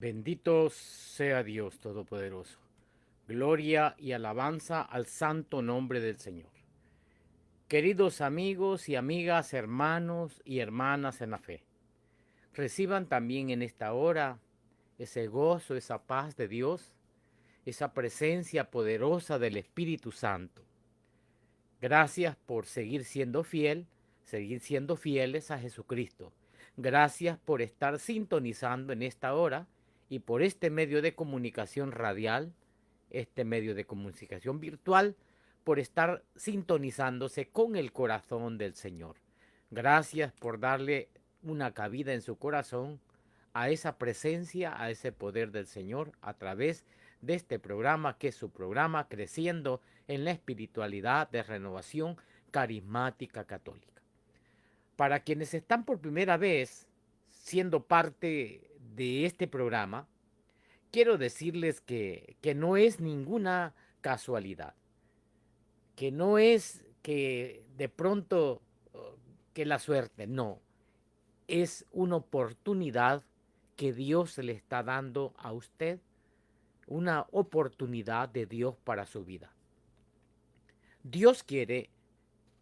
Bendito sea Dios Todopoderoso. Gloria y alabanza al santo nombre del Señor. Queridos amigos y amigas, hermanos y hermanas en la fe, reciban también en esta hora ese gozo, esa paz de Dios, esa presencia poderosa del Espíritu Santo. Gracias por seguir siendo fieles a Jesucristo. Gracias por estar sintonizando en esta hora y por este medio de comunicación radial, este medio de comunicación virtual, por estar sintonizándose con el corazón del Señor. Gracias por darle una cabida en su corazón a esa presencia, a ese poder del Señor a través de este programa, que es su programa Creciendo en la Espiritualidad de Renovación Carismática Católica. Para quienes están por primera vez siendo parte de este programa, quiero decirles que no es ninguna casualidad, que no es que de pronto que la suerte, no, es una oportunidad que Dios le está dando a usted, una oportunidad de Dios para su vida. Dios quiere,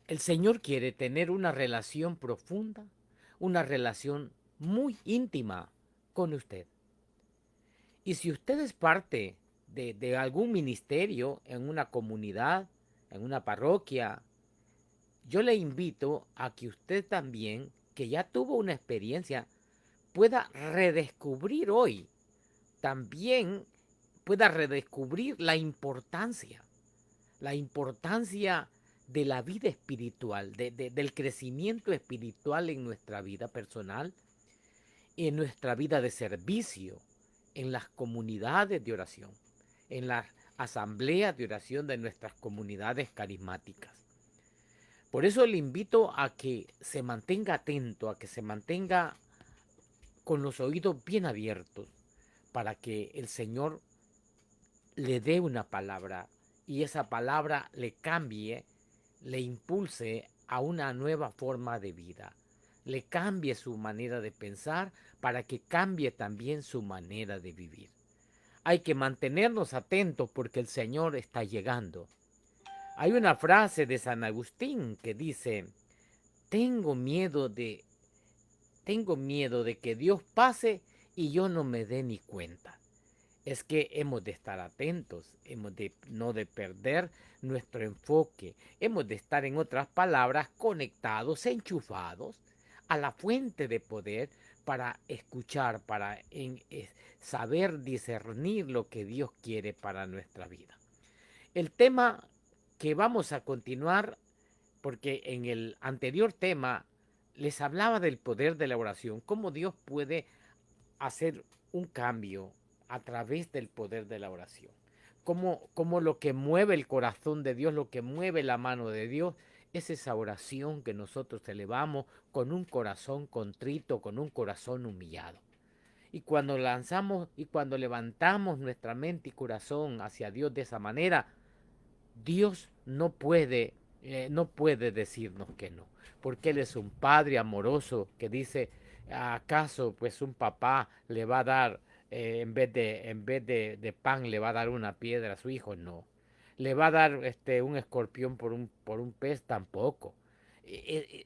el Señor quiere tener una relación profunda, una relación muy íntima con usted. Y si usted es parte de algún ministerio en una comunidad, en una parroquia, yo le invito a que usted también, que ya tuvo una experiencia, pueda redescubrir hoy, también pueda redescubrir la importancia de la vida espiritual, del crecimiento espiritual en nuestra vida personal, en nuestra vida de servicio, en las comunidades de oración, en las asambleas de oración de nuestras comunidades carismáticas. Por eso le invito a que se mantenga atento, a que se mantenga con los oídos bien abiertos, para que el Señor le dé una palabra y esa palabra le cambie, le impulse a una nueva forma de vida, le cambie su manera de pensar para que cambie también su manera de vivir. Hay que mantenernos atentos porque el Señor está llegando. Hay una frase de San Agustín que dice: tengo miedo de tengo miedo de que Dios pase y yo no me dé ni cuenta. Es que hemos de estar atentos, hemos de no de perder nuestro enfoque, hemos de estar, en otras palabras, conectados, enchufados a la fuente de poder para escuchar, para saber discernir lo que Dios quiere para nuestra vida. El tema que vamos a continuar, porque en el anterior tema les hablaba del poder de la oración, cómo Dios puede hacer un cambio a través del poder de la oración. Como lo que mueve el corazón de Dios, lo que mueve la mano de Dios, es esa oración que nosotros elevamos con un corazón contrito, con un corazón humillado. Y cuando lanzamos y cuando levantamos nuestra mente y corazón hacia Dios de esa manera, Dios no puede decirnos que no, porque Él es un Padre amoroso que dice: ¿acaso pues un papá le va a dar, en vez de pan, le va a dar una piedra a su hijo? No. ¿Le va a dar un escorpión por un pez? Tampoco.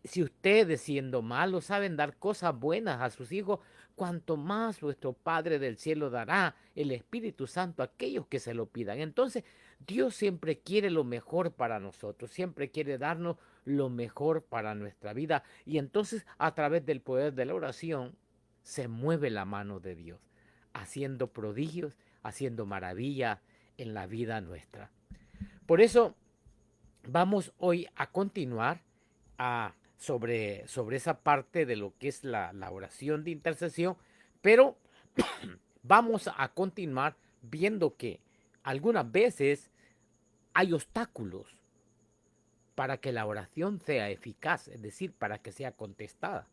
Si ustedes, siendo malos, saben dar cosas buenas a sus hijos, cuanto más vuestro Padre del cielo dará el Espíritu Santo a aquellos que se lo pidan. Entonces, Dios siempre quiere lo mejor para nosotros, siempre quiere darnos lo mejor para nuestra vida. Y entonces, a través del poder de la oración, se mueve la mano de Dios, haciendo prodigios, haciendo maravillas en la vida nuestra. Por eso vamos hoy a continuar sobre esa parte de lo que es la oración de intercesión, pero vamos a continuar viendo que algunas veces hay obstáculos para que la oración sea eficaz, es decir, para que sea contestada.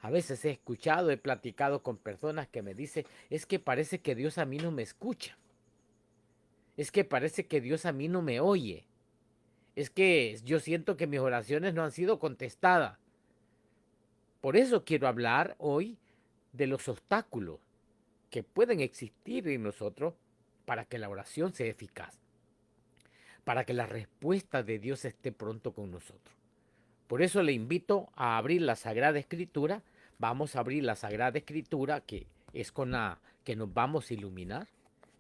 A veces he escuchado, he platicado con personas que me dicen: es que parece que Dios a mí no me escucha, es que parece que Dios a mí no me oye, es que yo siento que mis oraciones no han sido contestadas. Por eso quiero hablar hoy de los obstáculos, que pueden existir en nosotros para que la oración sea eficaz, para que la respuesta de Dios esté pronto con nosotros. Por eso le invito a abrir la Sagrada Escritura. Vamos a abrir la Sagrada Escritura, que es con la que nos vamos a iluminar,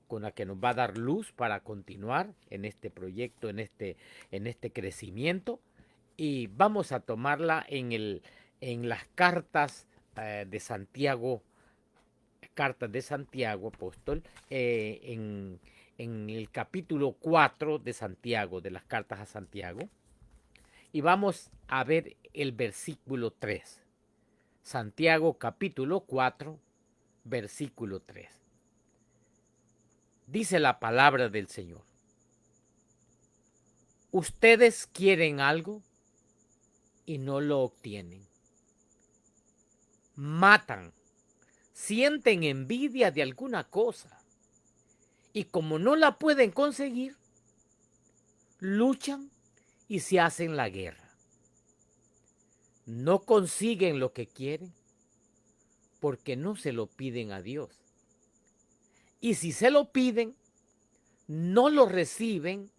con la que nos va a dar luz para continuar en este proyecto, en este crecimiento. Y vamos a tomarla en las de Santiago, cartas de Santiago, apóstol, en el capítulo 4 de Santiago, de las cartas a Santiago. Y vamos a ver el versículo 3. Santiago capítulo 4, versículo 3. Dice la palabra del Señor. Ustedes quieren algo y no lo obtienen. Matan, sienten envidia de alguna cosa y como no la pueden conseguir, luchan y se hacen la guerra. No consiguen lo que quieren porque no se lo piden a Dios. Y si se lo piden, no lo reciben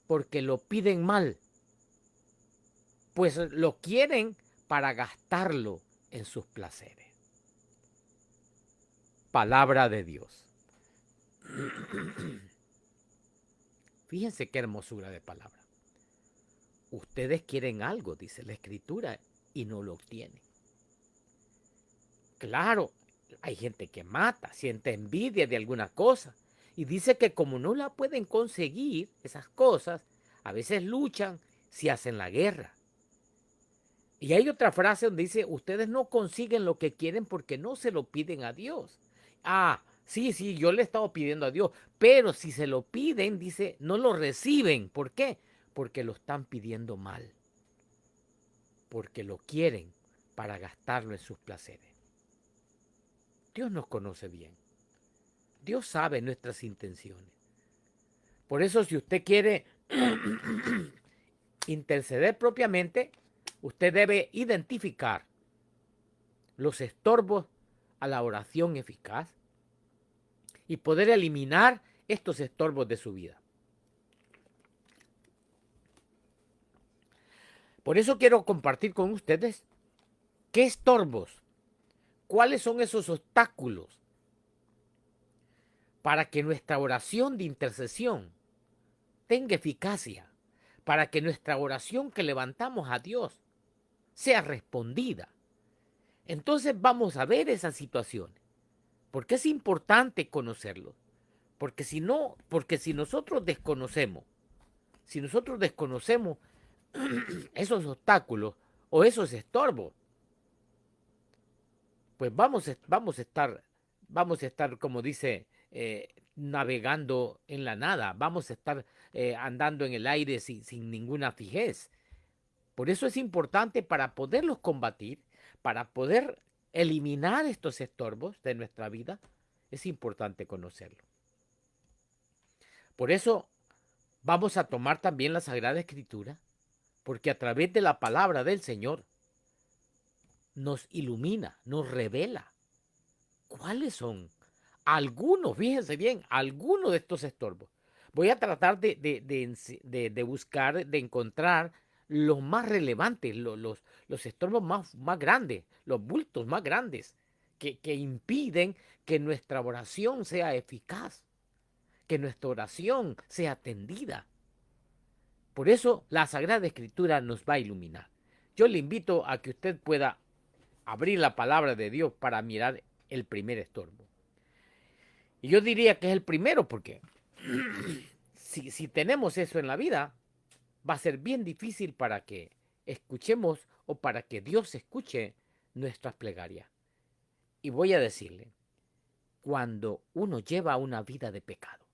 porque lo piden mal, pues lo quieren para gastarlo en sus placeres. Palabra de Dios. Fíjense qué hermosura de palabra. Ustedes quieren algo, dice la Escritura, y no lo obtienen. Claro, hay gente que mata, siente envidia de alguna cosa, y dice que como no la pueden conseguir, esas cosas, a veces luchan, se hacen la guerra. Y hay otra frase donde dice, ustedes no consiguen lo que quieren porque no se lo piden a Dios. Ah, sí, yo le he estado pidiendo a Dios, pero si se lo piden, dice, no lo reciben. ¿Por qué? Porque lo están pidiendo mal. Porque lo quieren para gastarlo en sus placeres. Dios nos conoce bien. Dios sabe nuestras intenciones. Por eso si usted quiere interceder propiamente, usted debe identificar los estorbos a la oración eficaz y poder eliminar estos estorbos de su vida. Por eso quiero compartir con ustedes qué estorbos, cuáles son esos obstáculos para que nuestra oración de intercesión tenga eficacia, para que nuestra oración que levantamos a Dios sea respondida. Entonces vamos a ver esas situaciones, porque es importante conocerlos, porque si nosotros desconocemos esos obstáculos o esos estorbos, pues vamos a estar, como dice, navegando en la nada, vamos a estar andando en el aire sin ninguna fijez. Por eso es importante para poderlos combatir, para poder eliminar estos estorbos de nuestra vida, es importante conocerlo. Por eso vamos a tomar también la Sagrada Escritura, porque a través de la palabra del Señor nos ilumina, nos revela cuáles son algunos, fíjense bien, algunos de estos estorbos. Voy a tratar de buscar, de encontrar los más relevantes, los estorbos más grandes, los bultos más grandes que impiden que nuestra oración sea eficaz, que nuestra oración sea atendida. Por eso la Sagrada Escritura nos va a iluminar. Yo le invito a que usted pueda abrir la palabra de Dios para mirar el primer estorbo. Y yo diría que es el primero porque si tenemos eso en la vida, va a ser bien difícil para que escuchemos o para que Dios escuche nuestras plegarias. Y voy a decirle, cuando uno lleva una vida de pecado,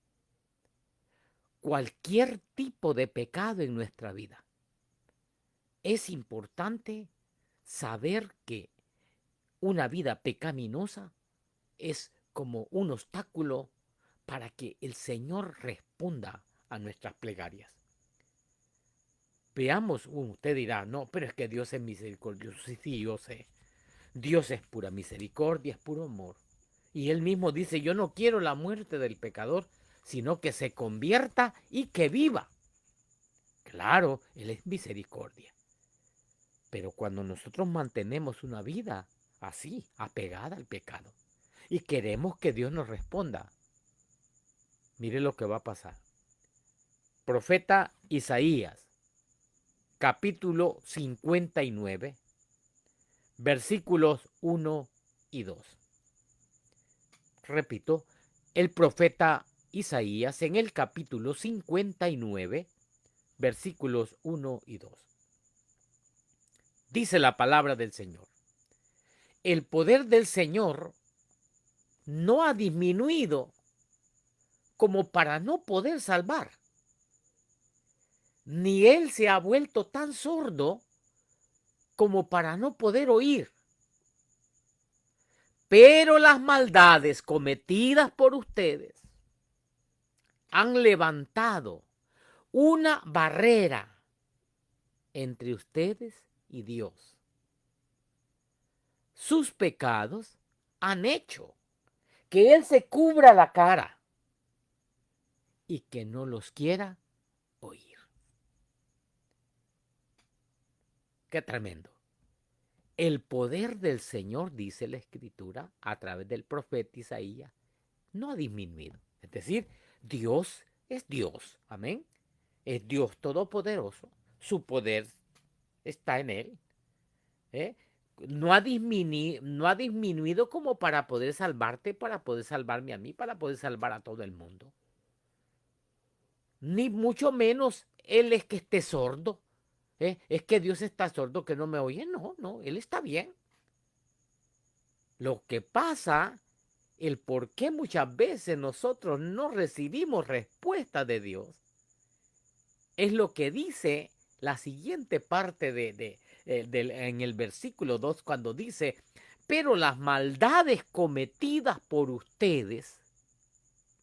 cualquier tipo de pecado en nuestra vida, es importante saber que una vida pecaminosa es como un obstáculo para que el Señor responda a nuestras plegarias. Veamos, usted dirá, no, pero es que Dios es misericordioso. Sí, yo sé. Dios es pura misericordia, es puro amor. Y él mismo dice, yo no quiero la muerte del pecador, sino que se convierta y que viva. Claro, él es misericordia. Pero cuando nosotros mantenemos una vida así, apegada al pecado, y queremos que Dios nos responda, mire lo que va a pasar. Profeta Isaías, capítulo 59, versículos 1 y 2. Repito, el profeta Isaías en el capítulo 59, versículos 1 y 2. Dice la palabra del Señor. El poder del Señor no ha disminuido como para no poder salvar, ni Él se ha vuelto tan sordo como para no poder oír. Pero las maldades cometidas por ustedes han levantado una barrera entre ustedes y Dios. Sus pecados han hecho que Él se cubra la cara y que no los quiera oír. Qué tremendo. El poder del Señor, dice la Escritura, a través del profeta Isaías, no ha disminuido. Es decir, Dios es Dios. Amén. Es Dios todopoderoso. Su poder está en Él. ¿Eh? No ha disminuido como para poder salvarte, para poder salvarme a mí, para poder salvar a todo el mundo. Ni mucho menos Él es que esté sordo. Es que Dios está sordo que no me oye. No, no, Él está bien. Lo que pasa, el por qué muchas veces nosotros no recibimos respuesta de Dios, es lo que dice la siguiente parte en el versículo 2 cuando dice, pero las maldades cometidas por ustedes,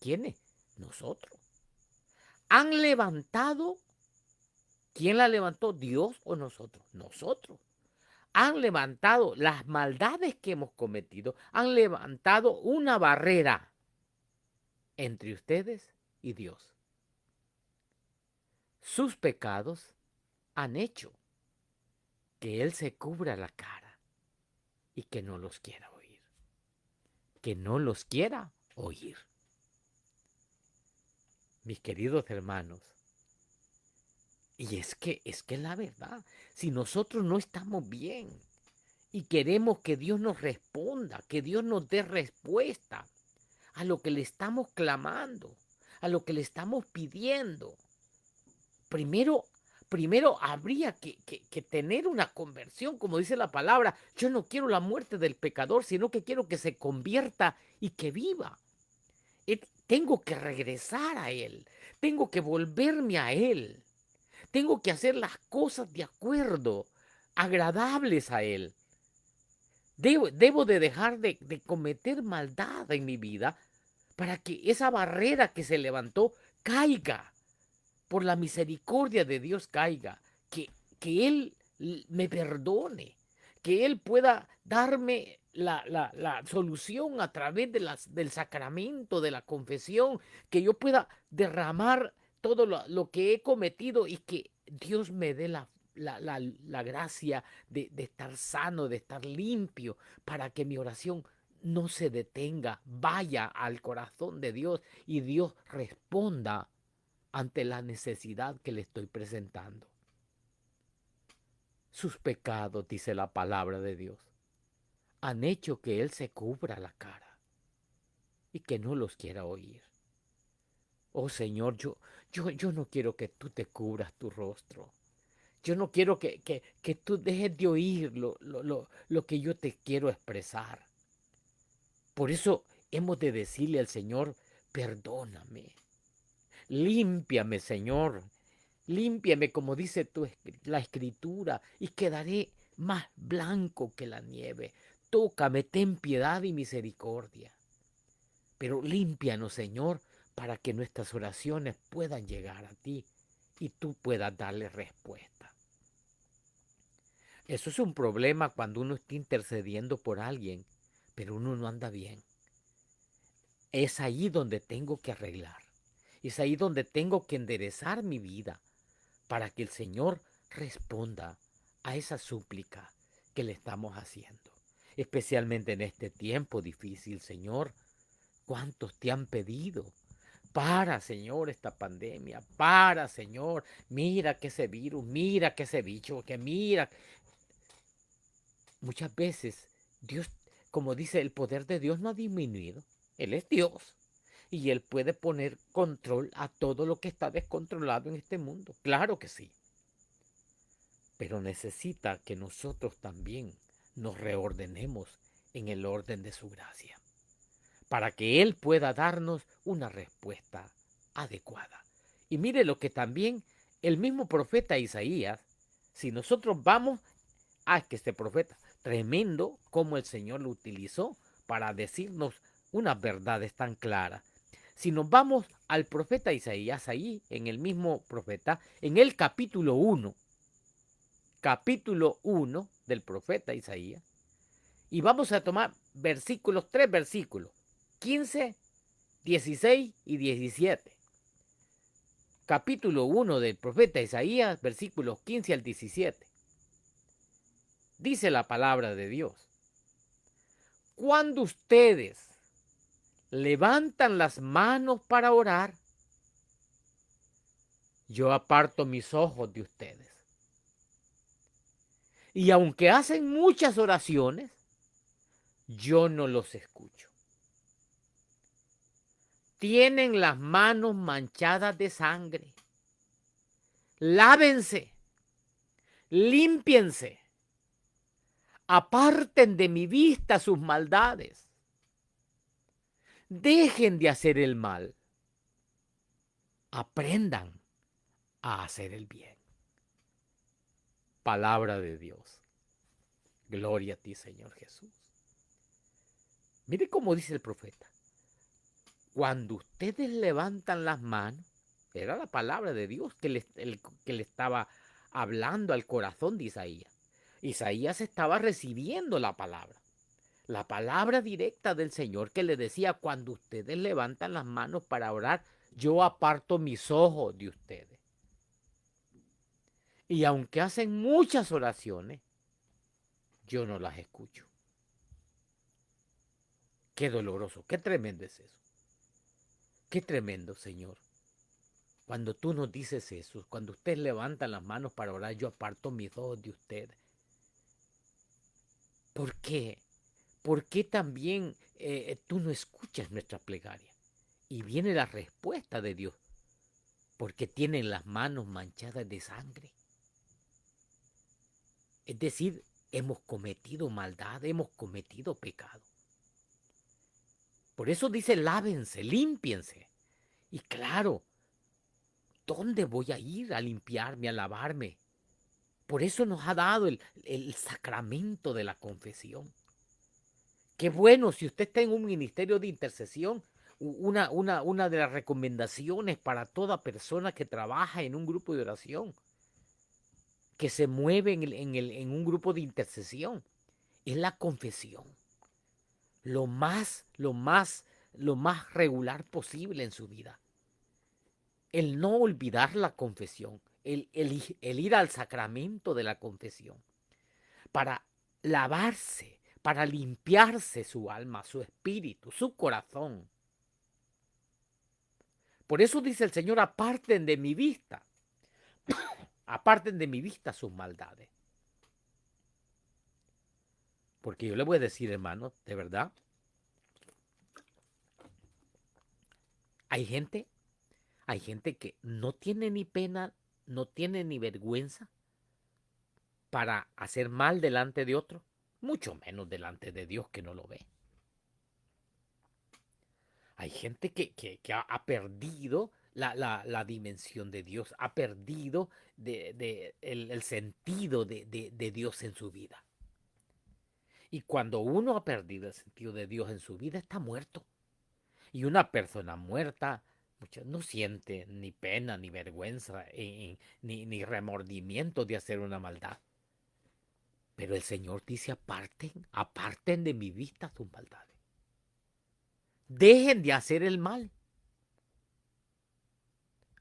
¿quiénes? Nosotros. Han levantado, ¿quién la levantó? ¿Dios o nosotros? Nosotros. Han levantado las maldades que hemos cometido, han levantado una barrera entre ustedes y Dios. Sus pecados han hecho que Él se cubra la cara y que no los quiera oír. Que no los quiera oír. Mis queridos hermanos, y es que la verdad, si nosotros no estamos bien y queremos que Dios nos responda, que Dios nos dé respuesta a lo que le estamos clamando, a lo que le estamos pidiendo, primero habría que tener una conversión, como dice la palabra. Yo no quiero la muerte del pecador, sino que quiero que se convierta y que viva. Tengo que regresar a Él, tengo que volverme a Él, tengo que hacer las cosas de acuerdo, agradables a Él. Debo de dejar de cometer maldad en mi vida para que esa barrera que se levantó caiga, por la misericordia de Dios caiga, que Él me perdone, que Él pueda darme la solución a través del sacramento, de la confesión, que yo pueda derramar todo lo que he cometido y que Dios me dé la gracia de estar sano, de estar limpio, para que mi oración no se detenga, vaya al corazón de Dios y Dios responda ante la necesidad que le estoy presentando. Sus pecados, dice la palabra de Dios, han hecho que Él se cubra la cara y que no los quiera oír. Oh Señor, yo no quiero que tú te cubras tu rostro. Yo no quiero que tú dejes de oír lo que yo te quiero expresar. Por eso hemos de decirle al Señor, perdóname. Límpiame, Señor. Límpiame, como dice la Escritura, y quedaré más blanco que la nieve. Tócame, ten piedad y misericordia. Pero límpianos, Señor, para que nuestras oraciones puedan llegar a ti y tú puedas darle respuesta. Eso es un problema cuando uno está intercediendo por alguien, pero uno no anda bien. es ahí donde tengo que arreglar. Es ahí donde tengo que enderezar mi vida para que el Señor responda a esa súplica que le estamos haciendo. Especialmente en este tiempo difícil, Señor. ¿Cuántos te han pedido? Para, Señor, esta pandemia. Para, Señor. Mira que ese virus, mira que ese bicho, que mira. Muchas veces Dios, como dice, el poder de Dios no ha disminuido. Él es Dios. Y Él puede poner control a todo lo que está descontrolado en este mundo. Claro que sí. Pero necesita que nosotros también nos reordenemos en el orden de su gracia, para que Él pueda darnos una respuesta adecuada. Y mire lo que también el mismo profeta Isaías, si nosotros vamos a que este profeta, tremendo como el Señor lo utilizó para decirnos unas verdades tan claras. Si nos vamos al profeta Isaías, ahí en el mismo profeta, en el capítulo 1 del profeta Isaías, y vamos a tomar versículos, 3 versículos, 15, 16 y 17. Capítulo 1 del profeta Isaías, versículos 15 al 17. Dice la palabra de Dios: cuando ustedes levantan las manos para orar, yo aparto mis ojos de ustedes. Y aunque hacen muchas oraciones, yo no los escucho. Tienen las manos manchadas de sangre. Lávense, límpiense, aparten de mi vista sus maldades. Dejen de hacer el mal. Aprendan a hacer el bien. Palabra de Dios. Gloria a ti, Señor Jesús. Mire cómo dice el profeta. Cuando ustedes levantan las manos, era la palabra de Dios que le estaba hablando al corazón de Isaías. Isaías estaba recibiendo la palabra directa del Señor que le decía: cuando ustedes levantan las manos para orar, yo aparto mis ojos de ustedes. Y aunque hacen muchas oraciones, yo no las escucho. Qué doloroso, qué tremendo es eso. Qué tremendo, Señor. Cuando tú nos dices eso, cuando ustedes levantan las manos para orar, yo aparto mis ojos de ustedes. ¿Por qué? ¿Por qué también tú no escuchas nuestra plegaria? Y viene la respuesta de Dios. Porque tienen las manos manchadas de sangre. Es decir, hemos cometido maldad, hemos cometido pecado. Por eso dice: lávense, límpiense. Y claro, ¿dónde voy a ir a limpiarme, a lavarme? Por eso nos ha dado el sacramento de la confesión. Qué bueno, si usted está en un ministerio de intercesión, una de las recomendaciones para toda persona que trabaja en un grupo de oración, que se mueve en un grupo de intercesión, es la confesión. Lo más regular posible en su vida. El no olvidar la confesión, el ir al sacramento de la confesión, para lavarse, para limpiarse su alma, su espíritu, su corazón. Por eso dice el Señor: aparten de mi vista, aparten de mi vista sus maldades. Porque yo le voy a decir, hermano, de verdad, hay gente que no tiene ni pena, no tiene ni vergüenza para hacer mal delante de otro, mucho menos delante de Dios, que no lo ve. Hay gente que ha perdido la dimensión de Dios, ha perdido el sentido de Dios en su vida. Y cuando uno ha perdido el sentido de Dios en su vida, está muerto. Y una persona muerta no siente ni pena, ni vergüenza, ni remordimiento de hacer una maldad. Pero el Señor dice: aparten de mi vista sus maldades. Dejen de hacer el mal.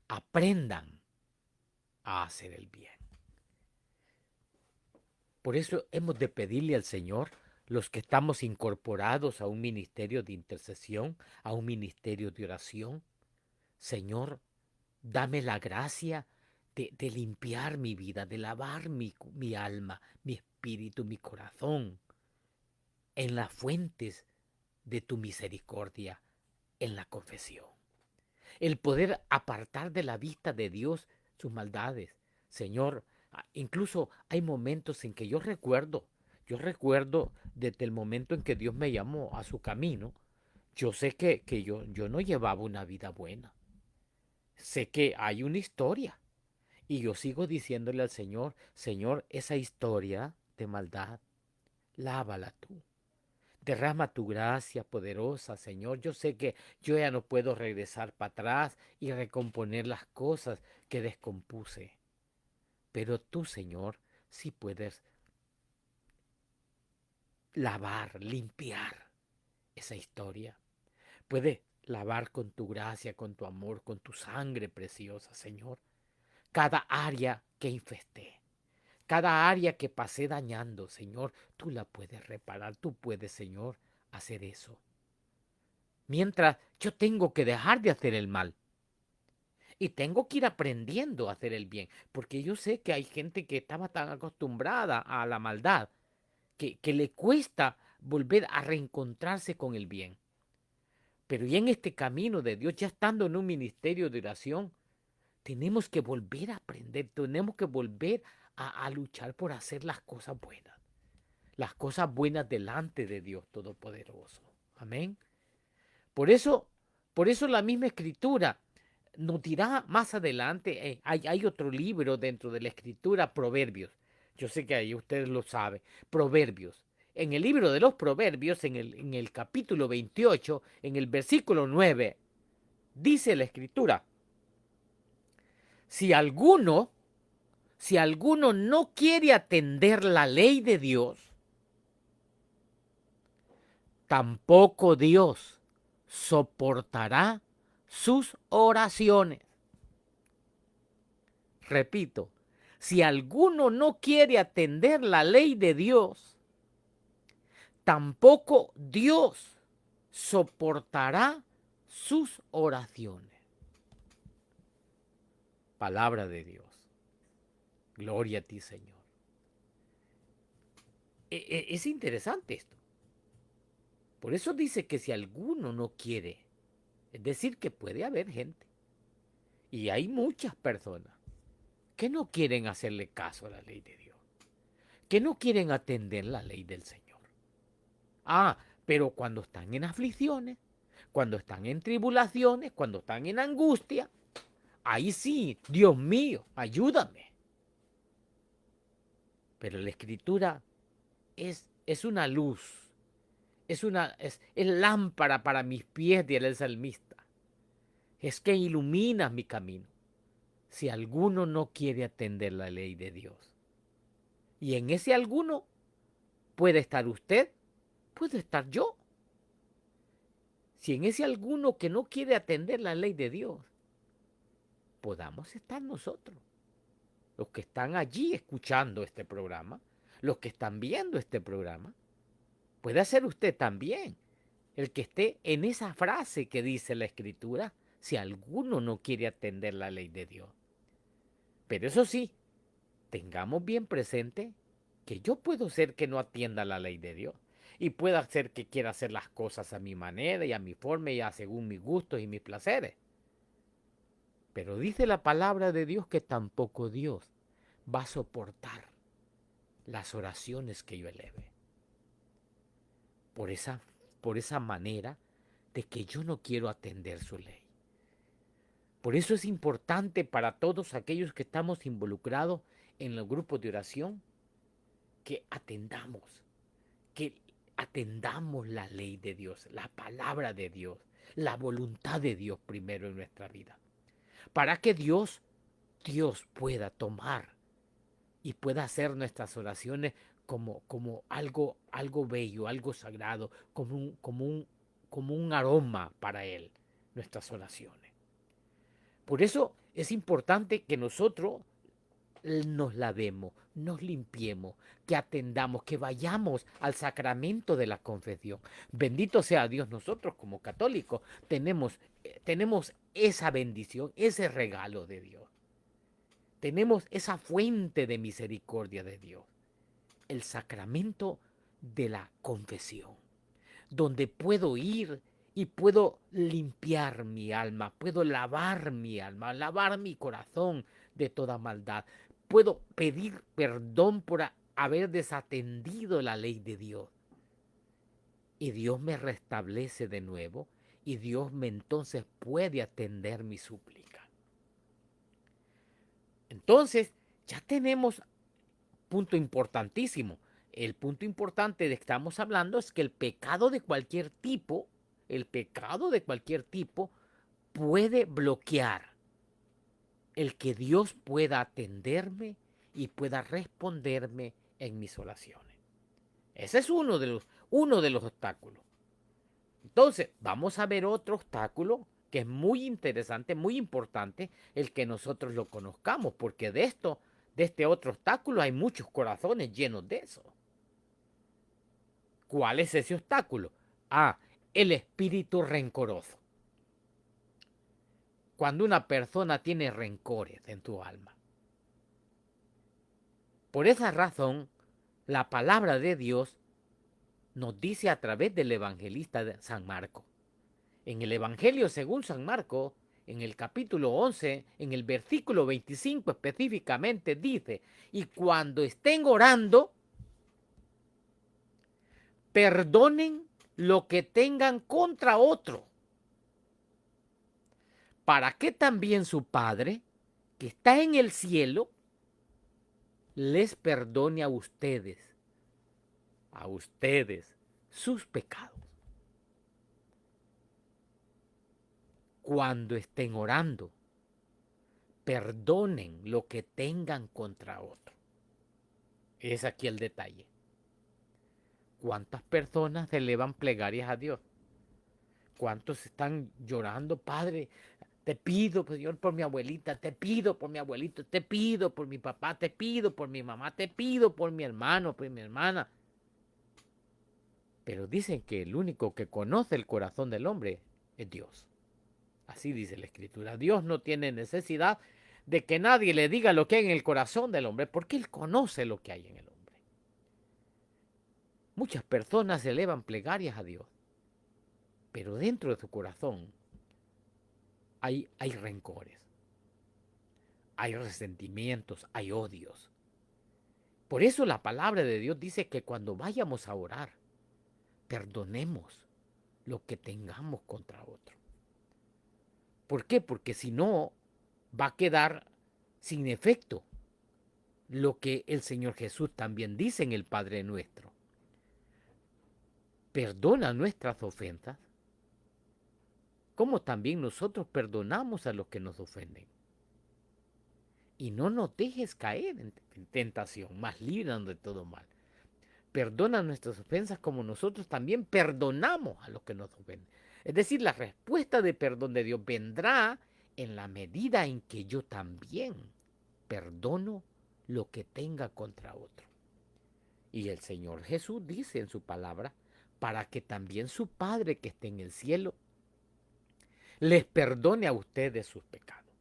Aprendan a hacer el bien. Por eso hemos de pedirle al Señor, los que estamos incorporados a un ministerio de intercesión, a un ministerio de oración, Señor, dame la gracia de limpiar mi vida, de lavar mi alma, mi espíritu, mi corazón, en las fuentes de tu misericordia, en la confesión. El poder apartar de la vista de Dios sus maldades. Señor, incluso hay momentos en que yo recuerdo desde el momento en que Dios me llamó a su camino, yo sé que yo no llevaba una vida buena. Sé que hay una historia. Y yo sigo diciéndole al Señor, Señor, esa historia de maldad, lávala tú. Derrama tu gracia poderosa, Señor. Yo sé que yo ya no puedo regresar para atrás y recomponer las cosas que descompuse. Pero tú, Señor, sí puedes lavar, limpiar esa historia. Puedes lavar con tu gracia, con tu amor, con tu sangre preciosa, Señor. Cada área que infesté. Cada área que pasé dañando, Señor, tú la puedes reparar, tú puedes, Señor, hacer eso. Mientras yo tengo que dejar de hacer el mal y tengo que ir aprendiendo a hacer el bien, porque yo sé que hay gente que estaba tan acostumbrada a la maldad que le cuesta volver a reencontrarse con el bien. Pero ya en este camino de Dios, ya estando en un ministerio de oración, tenemos que volver a aprender, tenemos que volver a luchar por hacer las cosas buenas delante de Dios Todopoderoso. Amén. Por eso, por eso la misma escritura nos dirá más adelante, hay otro libro dentro de la escritura, Proverbios. Yo sé que ahí ustedes lo saben, Proverbios. En el libro de los Proverbios, en el capítulo 28, en el versículo 9, dice la escritura, si alguno, si alguno no quiere atender la ley de Dios, tampoco Dios soportará sus oraciones. Repito, si alguno no quiere atender la ley de Dios, tampoco Dios soportará sus oraciones. Palabra de Dios. Gloria a ti, Señor. Es interesante esto. Por eso dice que si alguno no quiere, es decir, que puede haber gente, y hay muchas personas que no quieren hacerle caso a la ley de Dios, que no quieren atender la ley del Señor. Pero cuando están en aflicciones, cuando están en tribulaciones, cuando están en angustia, ahí sí, Dios mío, ayúdame. Pero la escritura es una luz, es lámpara para mis pies, dirá el salmista. Es que ilumina mi camino. Si alguno no quiere atender la ley de Dios. Y en ese alguno puede estar usted, puedo estar yo. Si en ese alguno que no quiere atender la ley de Dios, podamos estar nosotros, los que están allí escuchando este programa, los que están viendo este programa, puede ser usted también el que esté en esa frase que dice la Escritura, si alguno no quiere atender la ley de Dios. Pero eso sí, tengamos bien presente que yo puedo ser que no atienda la ley de Dios y pueda ser que quiera hacer las cosas a mi manera y a mi forma y según mis gustos y mis placeres. Pero dice la palabra de Dios que tampoco Dios va a soportar las oraciones que yo eleve. Por esa manera de que yo no quiero atender su ley. Por eso es importante para todos aquellos que estamos involucrados en los grupos de oración que atendamos la ley de Dios, la palabra de Dios, la voluntad de Dios primero en nuestra vida. Para que Dios pueda tomar y pueda hacer nuestras oraciones como algo bello, algo sagrado, como como un aroma para Él, nuestras oraciones. Por eso es importante que nosotros nos lavemos, nos limpiemos, que atendamos, que vayamos al sacramento de la confesión. Bendito sea Dios, nosotros como católicos tenemos esa bendición, ese regalo de Dios. Tenemos esa fuente de misericordia de Dios, el sacramento de la confesión, donde puedo ir y puedo limpiar mi alma, puedo lavar mi alma, lavar mi corazón de toda maldad. Puedo pedir perdón por haber desatendido la ley de Dios. Y Dios me restablece de nuevo y Dios me entonces puede atender mi súplica. Entonces, ya tenemos punto importantísimo. El punto importante de que estamos hablando es que el pecado de cualquier tipo puede bloquear el que Dios pueda atenderme y pueda responderme en mis oraciones. Ese es uno de los obstáculos. Entonces, vamos a ver otro obstáculo que es muy interesante, muy importante, el que nosotros lo conozcamos, porque de este otro obstáculo hay muchos corazones llenos de eso. ¿Cuál es ese obstáculo? El espíritu rencoroso. Cuando una persona tiene rencores en su alma. Por esa razón, la palabra de Dios nos dice a través del evangelista de San Marcos. En el Evangelio según San Marcos, en el capítulo 11, en el versículo 25 específicamente dice, y cuando estén orando, perdonen lo que tengan contra otro, para que también su Padre, que está en el cielo, les perdone a ustedes sus pecados. Cuando estén orando, perdonen lo que tengan contra otro. Es aquí el detalle. ¿Cuántas personas elevan plegarias a Dios? ¿Cuántos están llorando? Padre, te pido, Señor, por mi abuelita, te pido por mi abuelito, te pido por mi papá, te pido por mi mamá, te pido por mi hermano, por mi hermana. Pero dicen que el único que conoce el corazón del hombre es Dios. Así dice la Escritura. Dios no tiene necesidad de que nadie le diga lo que hay en el corazón del hombre, porque Él conoce lo que hay en el hombre. Muchas personas elevan plegarias a Dios, pero dentro de su corazón hay rencores, hay resentimientos, hay odios. Por eso la palabra de Dios dice que cuando vayamos a orar, perdonemos lo que tengamos contra otro. ¿Por qué? Porque si no, va a quedar sin efecto lo que el Señor Jesús también dice en el Padre Nuestro. Perdona nuestras ofensas, como también nosotros perdonamos a los que nos ofenden. Y no nos dejes caer en tentación, mas líbranos de todo mal. Perdona nuestras ofensas como nosotros también perdonamos a los que nos ofenden. Es decir, la respuesta de perdón de Dios vendrá en la medida en que yo también perdono lo que tenga contra otro. Y el Señor Jesús dice en su palabra, para que también su Padre que esté en el cielo les perdone a ustedes sus pecados.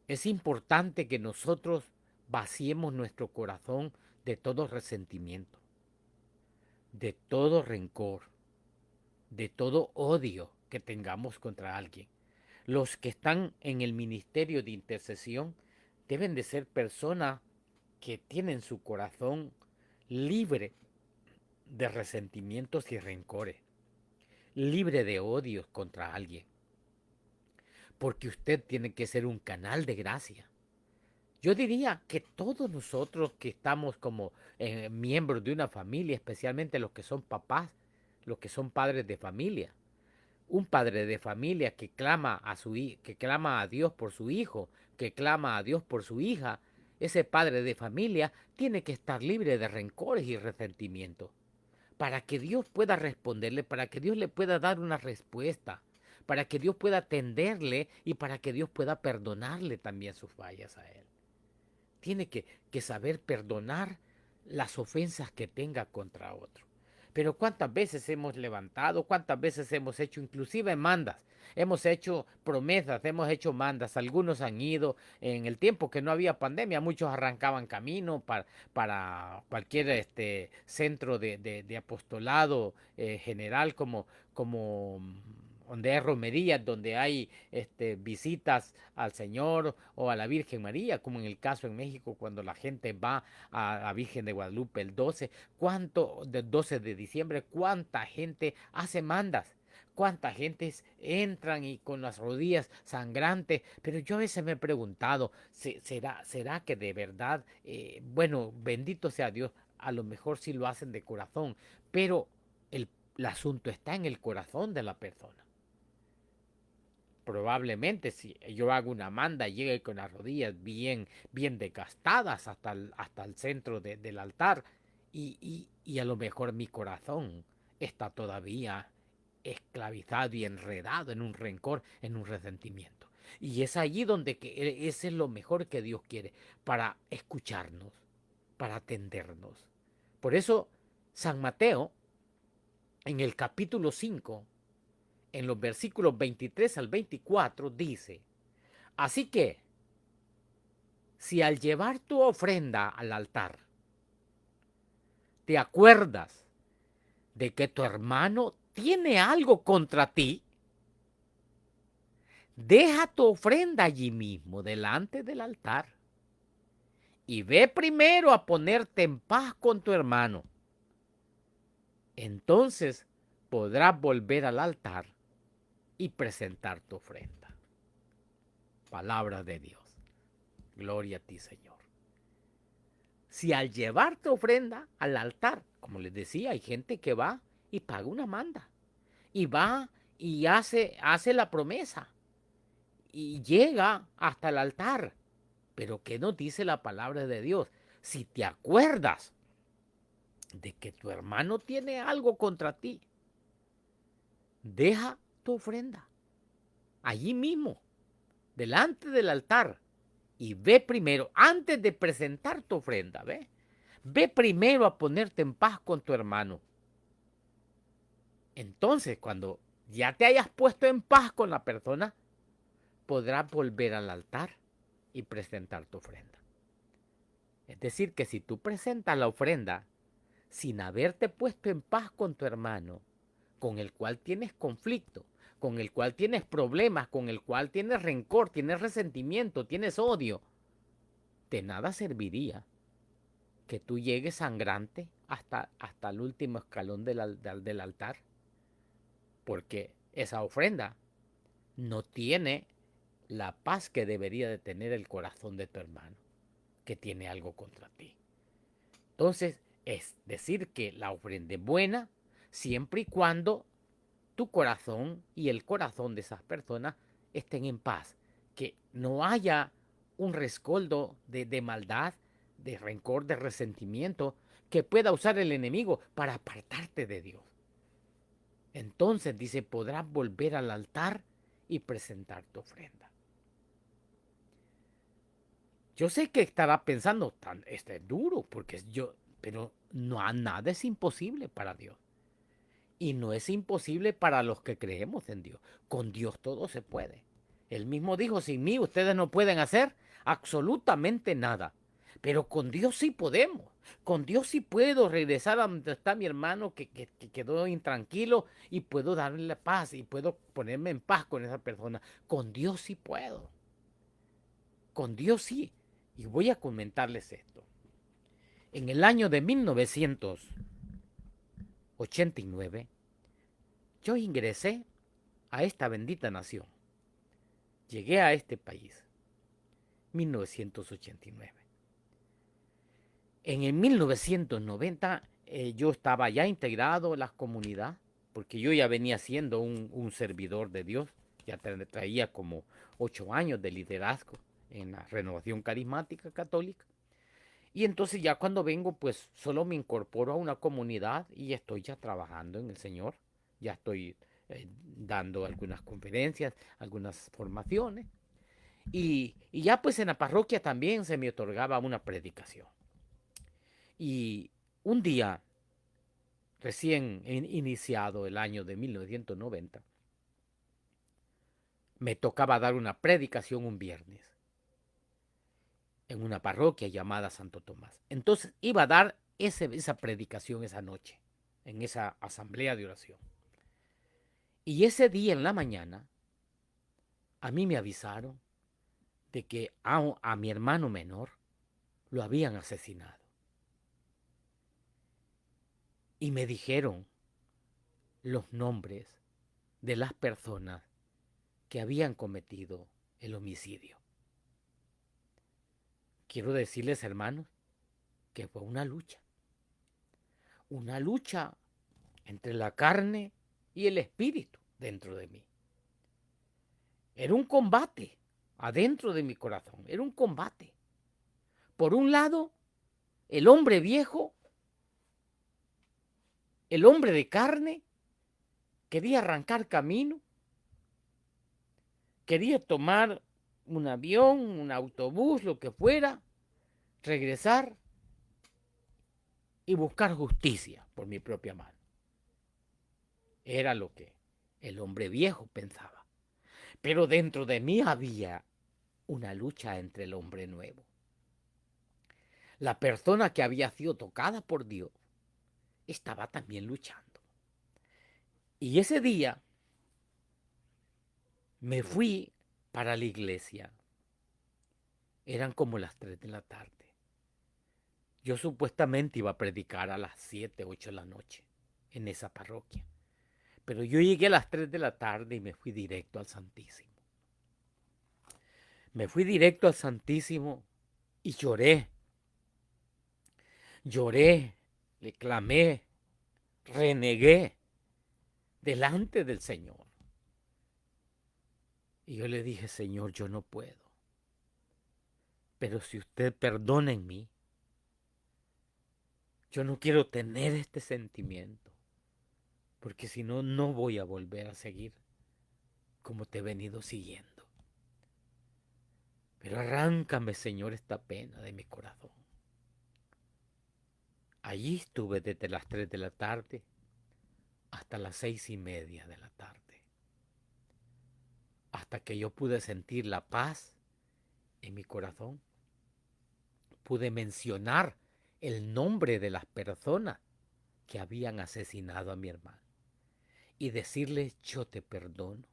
Es importante que nosotros vaciemos nuestro corazón de todo resentimiento, de todo rencor, de todo odio que tengamos contra alguien. Los que están en el ministerio de intercesión deben de ser personas que tienen su corazón libre de resentimientos y rencores, libre de odios contra alguien. Porque usted tiene que ser un canal de gracia. Yo diría que todos nosotros que estamos como miembros de una familia, especialmente los que son papás, los que son padres de familia, un padre de familia que clama a Dios por su hijo, que clama a Dios por su hija, ese padre de familia tiene que estar libre de rencores y resentimientos, para que Dios pueda responderle, para que Dios le pueda dar una respuesta, para que Dios pueda atenderle y para que Dios pueda perdonarle también sus fallas a él. Tiene que saber perdonar las ofensas que tenga contra otro. Pero cuántas veces hemos levantado, cuántas veces hemos hecho inclusive mandas, hemos hecho promesas, hemos hecho mandas, algunos han ido, en el tiempo que no había pandemia, muchos arrancaban camino para cualquier centro de apostolado general como donde hay romerías, donde hay visitas al Señor o a la Virgen María, como en el caso en México, cuando la gente va a la Virgen de Guadalupe el 12, del 12 de diciembre, cuánta gente hace mandas. Cuánta gente entran y con las rodillas sangrantes, pero yo a veces me he preguntado, ¿será que de verdad, bueno, bendito sea Dios, a lo mejor sí lo hacen de corazón, pero el asunto está en el corazón de la persona? Probablemente si yo hago una manda, llegue con las rodillas bien desgastadas hasta el centro del altar y a lo mejor mi corazón está todavía esclavizado y enredado en un rencor, en un resentimiento. Y es allí donde ese es lo mejor que Dios quiere, para escucharnos, para atendernos. Por eso San Mateo, en el capítulo 5, en los versículos 23 al 24, dice: así que, si al llevar tu ofrenda al altar, te acuerdas de que tu hermano tiene algo contra ti, deja tu ofrenda allí mismo, delante del altar, y ve primero a ponerte en paz con tu hermano. Entonces podrás volver al altar y presentar tu ofrenda. Palabra de Dios. Gloria a ti, Señor. Si al llevar tu ofrenda al altar, como les decía, hay gente que va y paga una manda, y va y hace la promesa, y llega hasta el altar. Pero ¿qué nos dice la palabra de Dios? Si te acuerdas de que tu hermano tiene algo contra ti, deja tu ofrenda allí mismo, delante del altar, y ve primero, antes de presentar tu ofrenda, ve primero a ponerte en paz con tu hermano. Entonces, cuando ya te hayas puesto en paz con la persona, podrás volver al altar y presentar tu ofrenda. Es decir, que si tú presentas la ofrenda sin haberte puesto en paz con tu hermano, con el cual tienes conflicto, con el cual tienes problemas, con el cual tienes rencor, tienes resentimiento, tienes odio, de nada serviría que tú llegues sangrante hasta el último escalón del altar, porque esa ofrenda no tiene la paz que debería de tener el corazón de tu hermano, que tiene algo contra ti. Entonces, es decir que la ofrenda es buena siempre y cuando tu corazón y el corazón de esas personas estén en paz, que no haya un rescoldo de maldad, de rencor, de resentimiento que pueda usar el enemigo para apartarte de Dios. Entonces dice, podrás volver al altar y presentar tu ofrenda. Yo sé que estará pensando, este es duro, pero nada es imposible para Dios. Y no es imposible para los que creemos en Dios. Con Dios todo se puede. Él mismo dijo, sin mí ustedes no pueden hacer absolutamente nada. Pero con Dios sí podemos. Con Dios sí puedo regresar a donde está mi hermano que quedó intranquilo y puedo darle la paz y puedo ponerme en paz con esa persona. Con Dios sí puedo. Con Dios sí. Y voy a comentarles esto. En el año de 1989, yo ingresé a esta bendita nación. Llegué a este país, 1989. En el 1990 yo estaba ya integrado a la comunidad, porque yo ya venía siendo un servidor de Dios, ya traía como 8 años de liderazgo en la renovación carismática católica. Y entonces ya cuando vengo, pues solo me incorporo a una comunidad y estoy ya trabajando en el Señor. Ya estoy dando algunas conferencias, algunas formaciones. Y ya pues en la parroquia también se me otorgaba una predicación. Y un día, recién iniciado el año de 1990, me tocaba dar una predicación un viernes en una parroquia llamada Santo Tomás. Entonces iba a dar esa predicación esa noche, en esa asamblea de oración. Y ese día en la mañana, a mí me avisaron de que a mi hermano menor lo habían asesinado. Y me dijeron los nombres de las personas que habían cometido el homicidio. Quiero decirles, hermanos, que fue una lucha entre la carne y el espíritu dentro de mí. Era un combate adentro de mi corazón, era un combate. Por un lado, el hombre viejo, el hombre de carne, quería arrancar camino, quería tomar un avión, un autobús, lo que fuera, regresar y buscar justicia por mi propia mano. Era lo que el hombre viejo pensaba. Pero dentro de mí había una lucha entre el hombre nuevo. La persona que había sido tocada por Dios estaba también luchando. Y ese día me fui para la iglesia. Eran como las 3 de la tarde. Yo supuestamente iba a predicar a las 7, 8 de la noche en esa parroquia. Pero yo llegué a las 3 de la tarde y me fui directo al Santísimo. Me fui directo al Santísimo y lloré. Lloré, le clamé, renegué delante del Señor. Y yo le dije, Señor, yo no puedo. Pero si usted perdona en mí, yo no quiero tener este sentimiento. Porque si no, no voy a volver a seguir como te he venido siguiendo. Pero arráncame, Señor, esta pena de mi corazón. Allí estuve desde las 3 de la tarde hasta las 6:30 de la tarde. Hasta que yo pude sentir la paz en mi corazón. Pude mencionar el nombre de las personas que habían asesinado a mi hermano y decirles, yo te perdono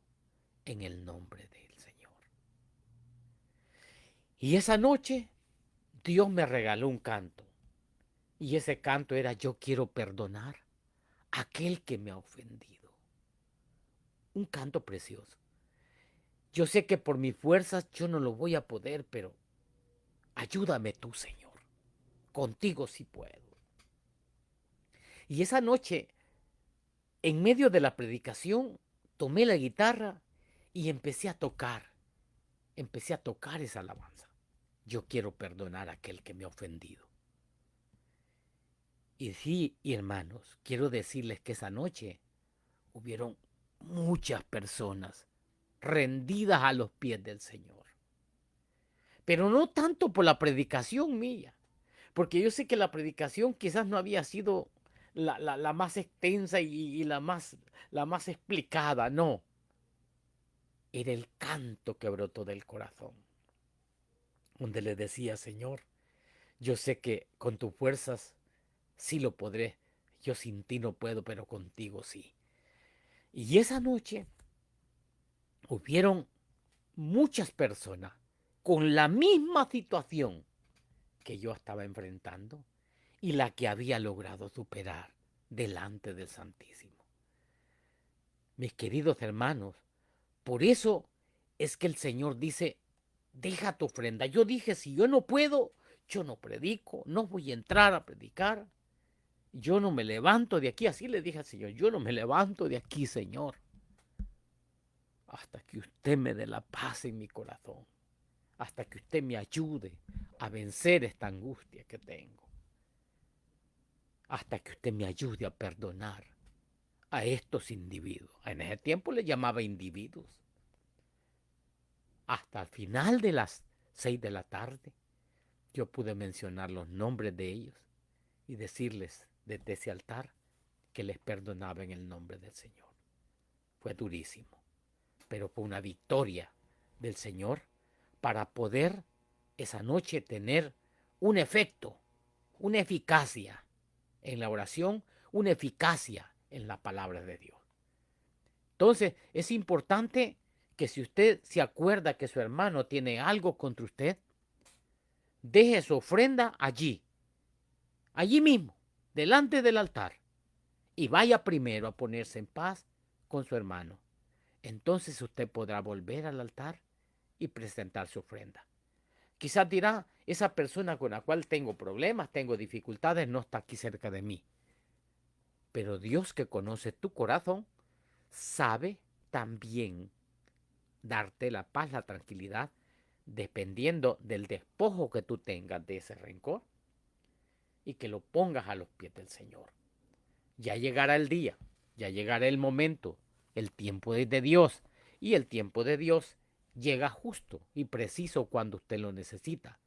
en el nombre del Señor. Y esa noche Dios me regaló un canto. Y ese canto era, yo quiero perdonar a aquel que me ha ofendido. Un canto precioso. Yo sé que por mis fuerzas yo no lo voy a poder, pero ayúdame tú, Señor. Contigo sí puedo. Y esa noche, en medio de la predicación, tomé la guitarra y empecé a tocar. Empecé a tocar esa alabanza. Yo quiero perdonar a aquel que me ha ofendido. Y sí, hermanos, quiero decirles que esa noche hubieron muchas personas rendidas a los pies del Señor. Pero no tanto por la predicación mía, porque yo sé que la predicación quizás no había sido la más extensa y la más explicada, no. Era el canto que brotó del corazón, donde le decía, Señor, yo sé que con tus fuerzas sí lo podré, yo sin ti no puedo, pero contigo sí. Y esa noche hubieron muchas personas con la misma situación que yo estaba enfrentando y la que había logrado superar delante del Santísimo. Mis queridos hermanos, por eso es que el Señor dice, deja tu ofrenda. Yo dije, si yo no puedo, yo no predico, no voy a entrar a predicar. Yo no me levanto de aquí, así le dije al Señor, yo no me levanto de aquí, Señor, hasta que usted me dé la paz en mi corazón, hasta que usted me ayude a vencer esta angustia que tengo, hasta que usted me ayude a perdonar a estos individuos. En ese tiempo le llamaba individuos. Hasta el final de las 6 de la tarde, yo pude mencionar los nombres de ellos y decirles desde ese altar que les perdonaba en el nombre del Señor. Fue durísimo, pero fue una victoria del Señor para poder esa noche tener un efecto, una eficacia en la oración, una eficacia en la palabra de Dios. Entonces, es importante que si usted se acuerda que su hermano tiene algo contra usted, deje su ofrenda allí mismo, delante del altar, y vaya primero a ponerse en paz con su hermano. Entonces usted podrá volver al altar y presentar su ofrenda. Quizás dirá, esa persona con la cual tengo problemas, tengo dificultades, no está aquí cerca de mí. Pero Dios, que conoce tu corazón, sabe también darte la paz, la tranquilidad, dependiendo del despojo que tú tengas de ese rencor, y que lo pongas a los pies del Señor. Ya llegará el día, ya llegará el momento, el tiempo es de Dios, y el tiempo de Dios llega justo y preciso cuando usted lo necesita.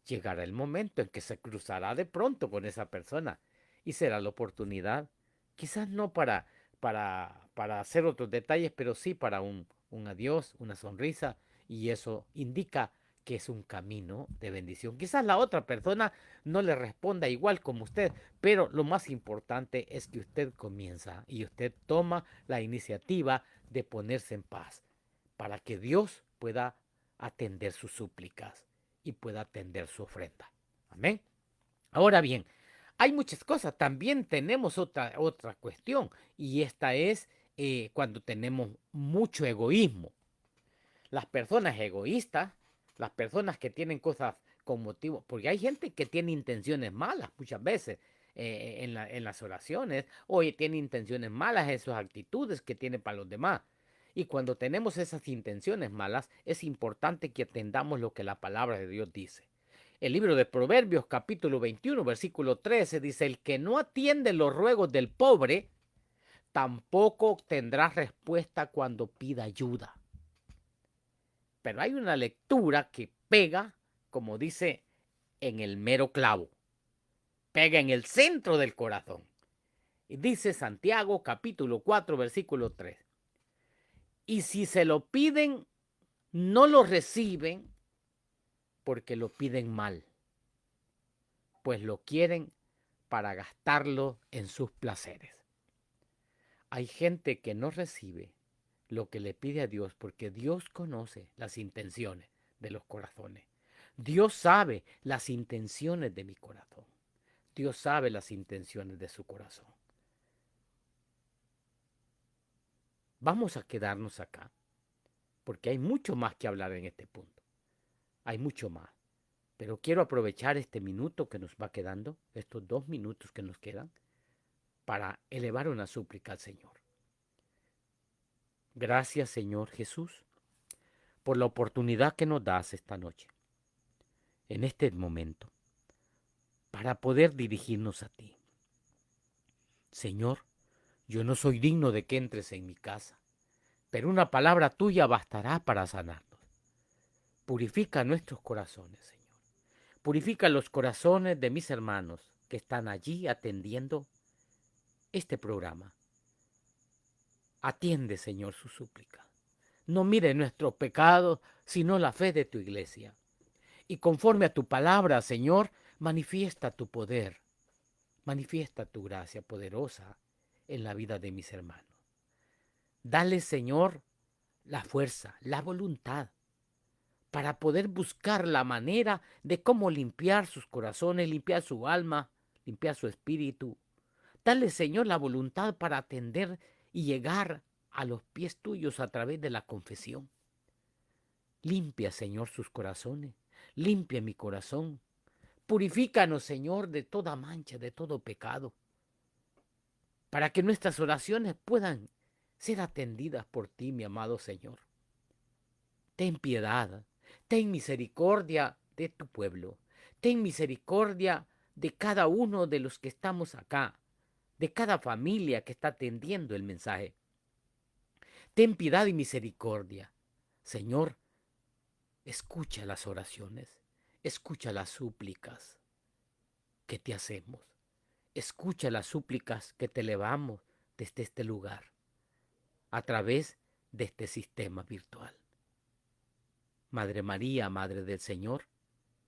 Llegará el momento en que se cruzará de pronto con esa persona y será la oportunidad, quizás no para hacer otros detalles, pero sí para un adiós, una sonrisa, y eso indica que es un camino de bendición. Quizás la otra persona no le responda igual como usted, pero lo más importante es que usted comienza y usted toma la iniciativa de ponerse en paz para que Dios pueda atender sus súplicas y pueda atender su ofrenda. Amén. Ahora bien, hay muchas cosas. También tenemos otra cuestión, y esta es cuando tenemos mucho egoísmo. Las personas egoístas, las personas que tienen cosas con motivo, porque hay gente que tiene intenciones malas muchas veces en las oraciones, o tiene intenciones malas en sus actitudes que tiene para los demás. Y cuando tenemos esas intenciones malas, es importante que atendamos lo que la palabra de Dios dice. El libro de Proverbios, capítulo 21, versículo 13, dice: el que no atiende los ruegos del pobre, tampoco obtendrá respuesta cuando pida ayuda. Pero hay una lectura que pega, como dice, en el mero clavo. Pega en el centro del corazón. Y dice Santiago, capítulo 4, versículo 3. Y si se lo piden, no lo reciben porque lo piden mal, pues lo quieren para gastarlo en sus placeres. Hay gente que no recibe lo que le pide a Dios porque Dios conoce las intenciones de los corazones. Dios sabe las intenciones de mi corazón. Dios sabe las intenciones de su corazón. Vamos a quedarnos acá, porque hay mucho más que hablar en este punto. Hay mucho más. Pero quiero aprovechar este minuto que nos va quedando, estos 2 minutos que nos quedan, para elevar una súplica al Señor. Gracias, Señor Jesús, por la oportunidad que nos das esta noche, en este momento, para poder dirigirnos a ti. Señor, yo no soy digno de que entres en mi casa, pero una palabra tuya bastará para sanarnos. Purifica nuestros corazones, Señor. Purifica los corazones de mis hermanos que están allí atendiendo este programa. Atiende, Señor, su súplica. No mire nuestros pecados, sino la fe de tu iglesia. Y conforme a tu palabra, Señor, manifiesta tu poder, manifiesta tu gracia poderosa en la vida de mis hermanos. Dale, Señor, la fuerza, la voluntad, para poder buscar la manera de cómo limpiar sus corazones, limpiar su alma, limpiar su espíritu. Dale, Señor, la voluntad para atender y llegar a los pies tuyos a través de la confesión. Limpia, Señor, sus corazones. Limpia mi corazón. Purifícanos, Señor, de toda mancha, de todo pecado, para que nuestras oraciones puedan ser atendidas por ti, mi amado Señor. Ten piedad, Ten misericordia de tu pueblo. Ten misericordia de cada uno de los que estamos acá, de cada familia que está atendiendo el mensaje. Ten piedad y misericordia. Señor, escucha las oraciones, escucha las súplicas que te hacemos. Escucha las súplicas que te elevamos desde este lugar, a través de este sistema virtual. Madre María, Madre del Señor,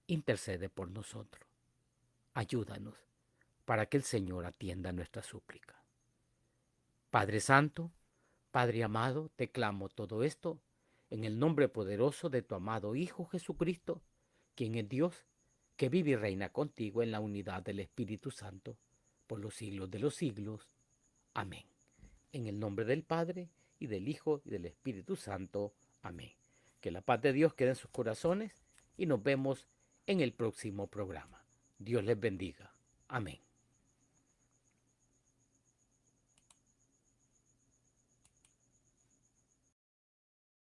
intercede por nosotros. Ayúdanos para que el Señor atienda nuestra súplica. Padre Santo, Padre amado, te clamo todo esto en el nombre poderoso de tu amado Hijo Jesucristo, quien es Dios, que vive y reina contigo en la unidad del Espíritu Santo, por los siglos de los siglos. Amén. En el nombre del Padre, y del Hijo, y del Espíritu Santo. Amén. Que la paz de Dios quede en sus corazones y nos vemos en el próximo programa. Dios les bendiga. Amén.